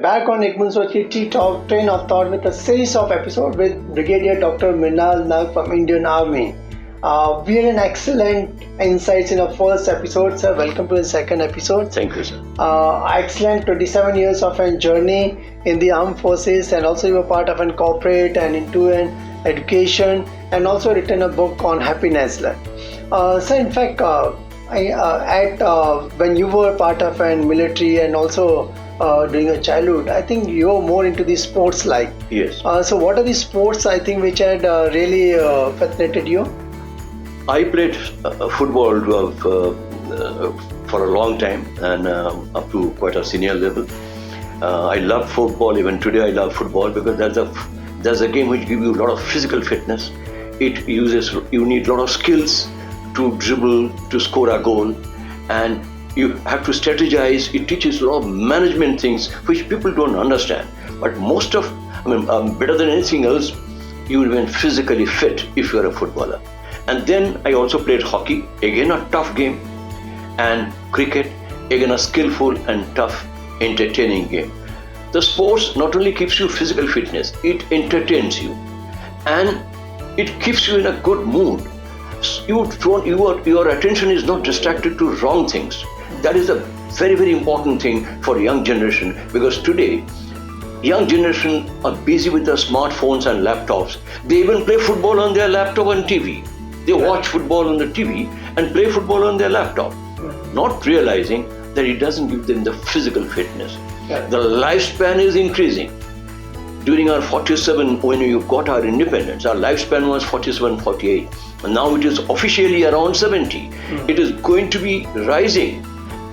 back on Boond Soch ttalk, Train of Thought, with a series of episodes with Brigadier Dr. Mrinal Nag from Indian Army. We had an excellent insights in our first episode, sir. Welcome to the second episode. Thank you, sir. Excellent 27 years of a journey in the armed forces, and also you were part of an corporate and into an education, and also written a book on happiness. So in fact, when you were part of a military and also during your childhood, I think you were more into the sports like. Yes. So what are the sports I think which had really fascinated you? I played football for a long time and up to quite a senior level. I love football. Even today I love football because that's a game which gives you a lot of physical fitness. You need a lot of skills to dribble, to score a goal, and you have to strategize. It teaches a lot of management things which people don't understand. But better than anything else, you will be physically fit if you are a footballer. And then I also played hockey, again a tough game, and cricket, again a skillful and tough, entertaining game. The sports not only keeps you physical fitness, it entertains you, and it keeps you in a good mood. Your attention is not distracted to wrong things. That is a very, very important thing for young generation, because today young generation are busy with their smartphones and laptops. They even play football on their laptop and TV. They watch football on the TV and play football on their laptop, not realizing that it doesn't give them the physical fitness. The lifespan is increasing. During our 47, when we got our independence, our lifespan was 47, 48. And now it is officially around 70. It is going to be rising.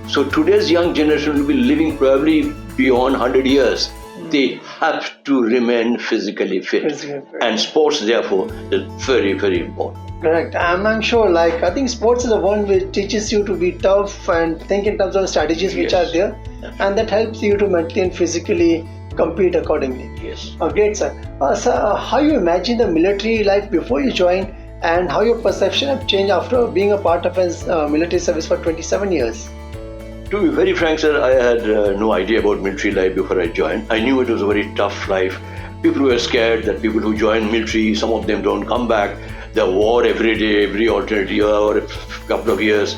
So today's young generation will be living probably beyond 100 years. They have to remain physically fit. And sports, therefore, is very, very important. Correct. I'm sure, I think sports is the one which teaches you to be tough and think in terms of strategies which are there. And that helps you to mentally and physically compete accordingly. Yes. Great, sir. Sir, how you imagine the military life before you joined, and how your perception have changed after being a part of his military service for 27 years? To be very frank, sir, I had no idea about military life before I joined. I knew it was a very tough life. People were scared that people who join military, some of them don't come back. There's war every day, every alternate year or a couple of years.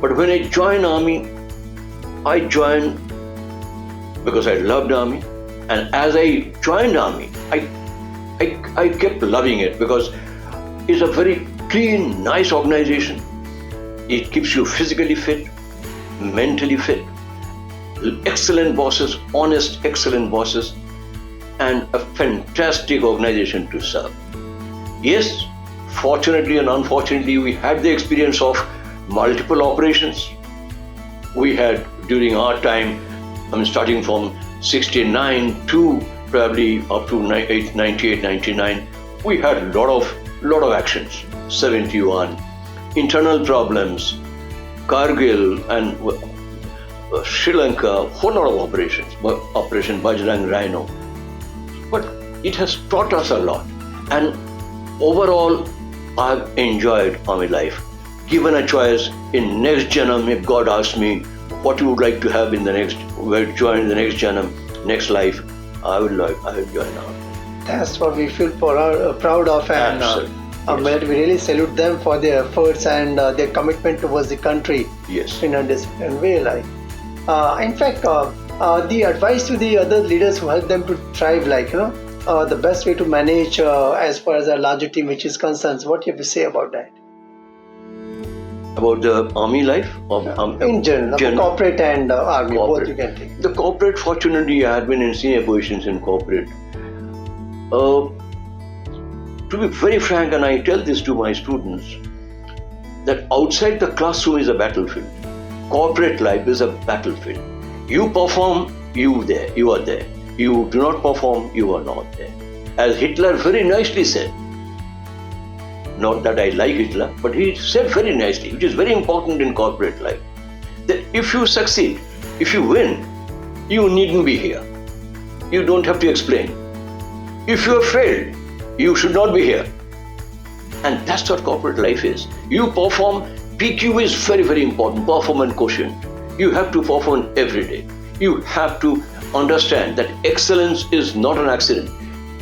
But when I joined Army, I joined because I loved Army. And as I joined Army, I kept loving it because it's a very clean, nice organization. It keeps you physically fit, mentally fit, excellent bosses, honest, excellent bosses, and a fantastic organization to serve. Yes, fortunately and unfortunately, we had the experience of multiple operations. We had, during our time, starting from 69 to probably up to 98, 99, we had a lot of actions. 71, internal problems, Kargil and Sri Lanka, whole lot of operations, Operation Bajrang Rhino. But it has taught us a lot, and overall, I've enjoyed Army life. Given a choice in next janam, if God asks me what you would like to have in the next, where join the next janam, next life, I would join Army. That's what we feel proud of, and we really salute them for their efforts and their commitment towards the country. Yes. In a disciplined way. In fact, the advice to the other leaders who help them to thrive, the best way to manage as far as a larger team which is concerned, what you have to say about that? About the Army life? In general, corporate and Army, both you can take. The corporate, fortunately, I had been in senior positions in corporate. To be very frank, and I tell this to my students, that outside the classroom is a battlefield. Corporate life is a battlefield. You perform, you are there. You do not perform, you are not there. As Hitler very nicely said, not that I like Hitler, but he said very nicely, which is very important in corporate life, that if you succeed, if you win, you needn't be here. You don't have to explain. If you have failed, you should not be here. And that's what corporate life is. You perform, PQ is very, very important, performance quotient. You have to perform every day. You have to understand that excellence is not an accident.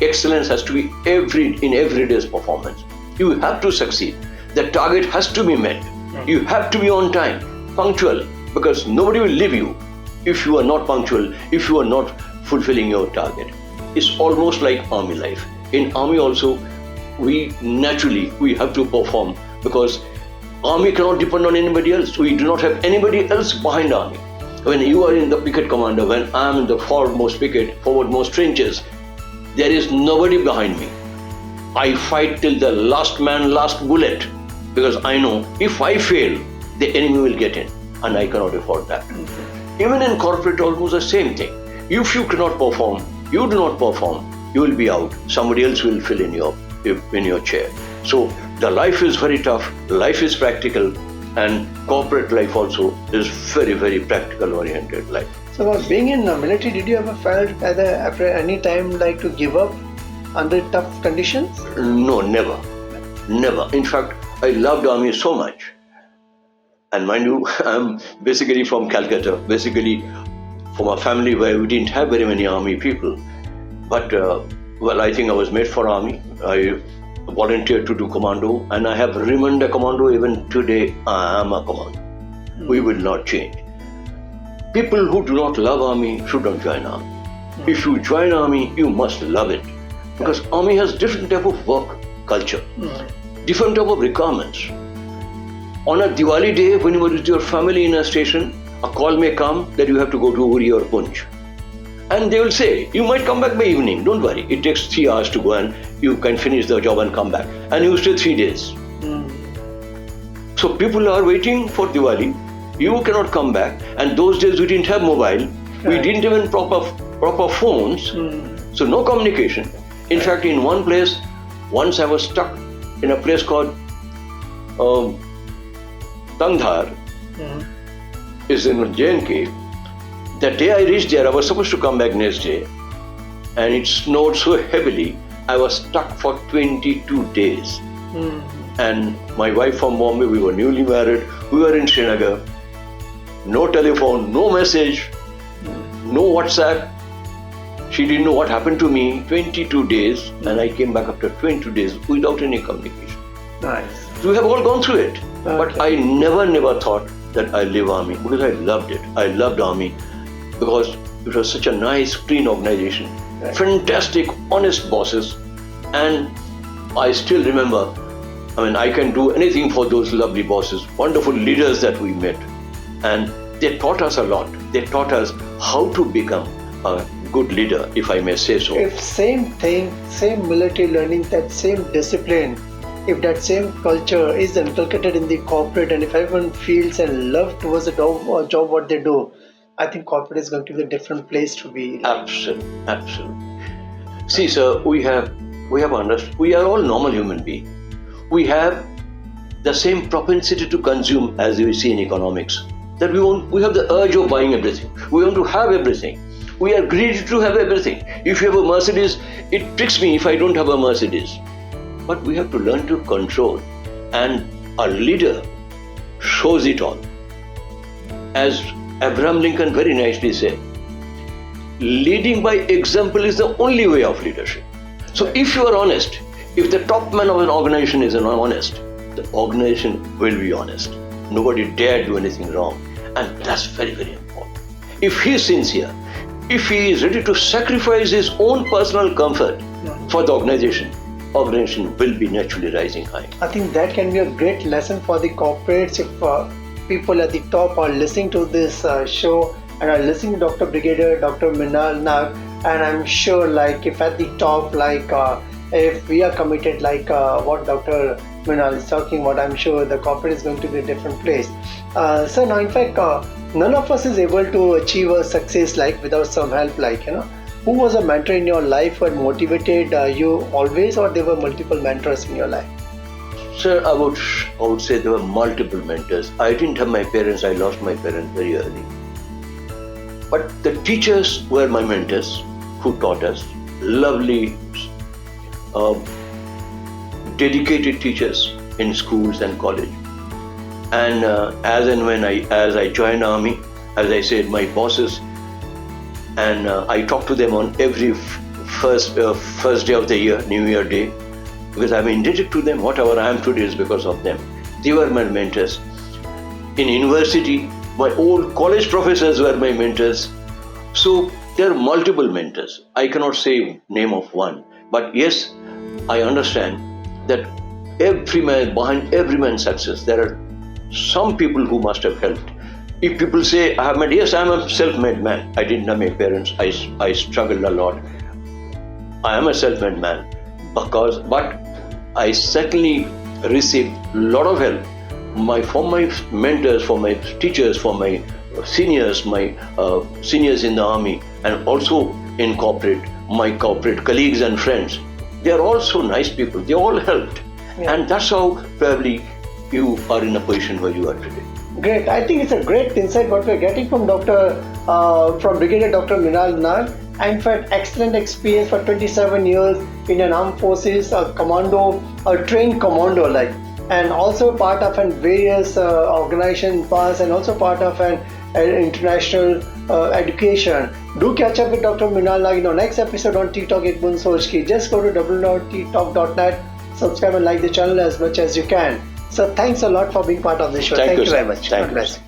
Excellence has to be in every day's performance. You have to succeed. The target has to be met. You have to be on time, punctual, because nobody will leave you if you are not punctual, if you are not fulfilling your target. It's almost like army life. In army also, we have to perform, because army cannot depend on anybody else. We do not have anybody else behind army. When you are in the picket commander, when I am in the forwardmost trenches, there is nobody behind me. I fight till the last man, last bullet, because I know if I fail, the enemy will get in, and I cannot afford that. Even in corporate, almost the same thing. If you cannot perform, you do not perform, you will be out. Somebody else will fill in your chair. So the life is very tough, life is practical, and corporate life also is very, very practical oriented life. So being in the military, did you ever felt after any time like to give up under tough conditions? No, never. In fact, I loved army so much. And mind you, I'm basically from Calcutta, basically from a family where we didn't have very many army people. But, I think I was made for army. I volunteered to do Commando, and I have remained a Commando. Even today, I am a Commando. We will not change. People who do not love army should not join army. If you join army, you must love it. Because army has different type of work culture, different type of requirements. On a Diwali day, when you are with your family in a station, a call may come that you have to go to Uri or Punj. And they will say, you might come back by evening, don't worry. It takes 3 hours to go and you can finish the job and come back. And you stay 3 days. So people are waiting for Diwali. You cannot come back. And those days we didn't have mobile. We didn't even proper phones. So no communication. In fact, in one place, once I was stuck in a place called Tangdhar, is in J&K. The day I reached there, I was supposed to come back next day, and it snowed so heavily, I was stuck for 22 days. And my wife from Bombay, we were newly married, we were in Srinagar, no telephone, no message, no WhatsApp. She didn't know what happened to me, 22 days, and I came back after 22 days without any communication. Nice. We have all gone through it, but I never thought that I leave army, because I loved it. I loved army because it was such a nice, clean organization, fantastic, honest bosses, and I still remember, I can do anything for those lovely bosses, wonderful leaders that we met, and they taught us a lot. They taught us how to become a good leader, if I may say so. If same thing, same military learning, that same discipline, if that same culture is inculcated in the corporate, and if everyone feels and love towards the job what they do, I think corporate is going to be a different place to be. Absolutely. See, sir, we are all normal human beings. We have the same propensity to consume as we see in economics. That we have the urge of buying everything. We want to have everything. We are greedy to have everything. If you have a Mercedes, it tricks me if I don't have a Mercedes. But we have to learn to control, and a leader shows it all. As Abraham Lincoln very nicely said, leading by example is the only way of leadership. So if you are honest, if the top man of an organization is honest, the organization will be honest. Nobody dare do anything wrong, and that's very, very important. If he is sincere, if he is ready to sacrifice his own personal comfort for the organization will be naturally rising high. I think that can be a great lesson for the corporates. If people at the top are listening to this show and are listening to Dr. Brigadier Dr. Mrinal Nag, and I'm sure if at the top, if we are committed what Dr. Mrinal is talking about, I'm sure the corporate is going to be a different place. So now, in fact, none of us is able to achieve a success without some help. Who was a mentor in your life who had motivated you always, or there were multiple mentors in your life? Sir, I would say there were multiple mentors. I didn't have my parents. I lost my parents very early. But the teachers were my mentors who taught us. Lovely, dedicated teachers in schools and college. And as I joined army, as I said, my bosses, and I talk to them on every first day of the year, New Year Day, because I'm indebted to them. Whatever I am today is because of them. They were my mentors. In university, my old college professors were my mentors. So there are multiple mentors. I cannot say name of one, but yes, I understand that behind every man's success, there are some people who must have helped. If people say, I have made, yes, I am a self-made man. I didn't have my parents. I struggled a lot. I am a self-made man but I certainly received a lot of help from my mentors, from my teachers, from my seniors in the army, and also in my corporate colleagues and friends. They are all so nice people. They all helped. Yeah. And that's how probably you are in a position where you are today. Great. I think it's a great insight what we're getting from from Brigadier Dr. Mrinal Nag. And for excellent experience for 27 years in an armed forces, a commando, a trained commando and also part of various organization past, and also part of an international education. Do catch up with Dr. Mrinal Nag in our next episode on ttalk with Boond Soch. Just go to www.ttalk.net, subscribe and like the channel as much as you can. So thanks a lot for being part of the show. Thank you very much. God bless.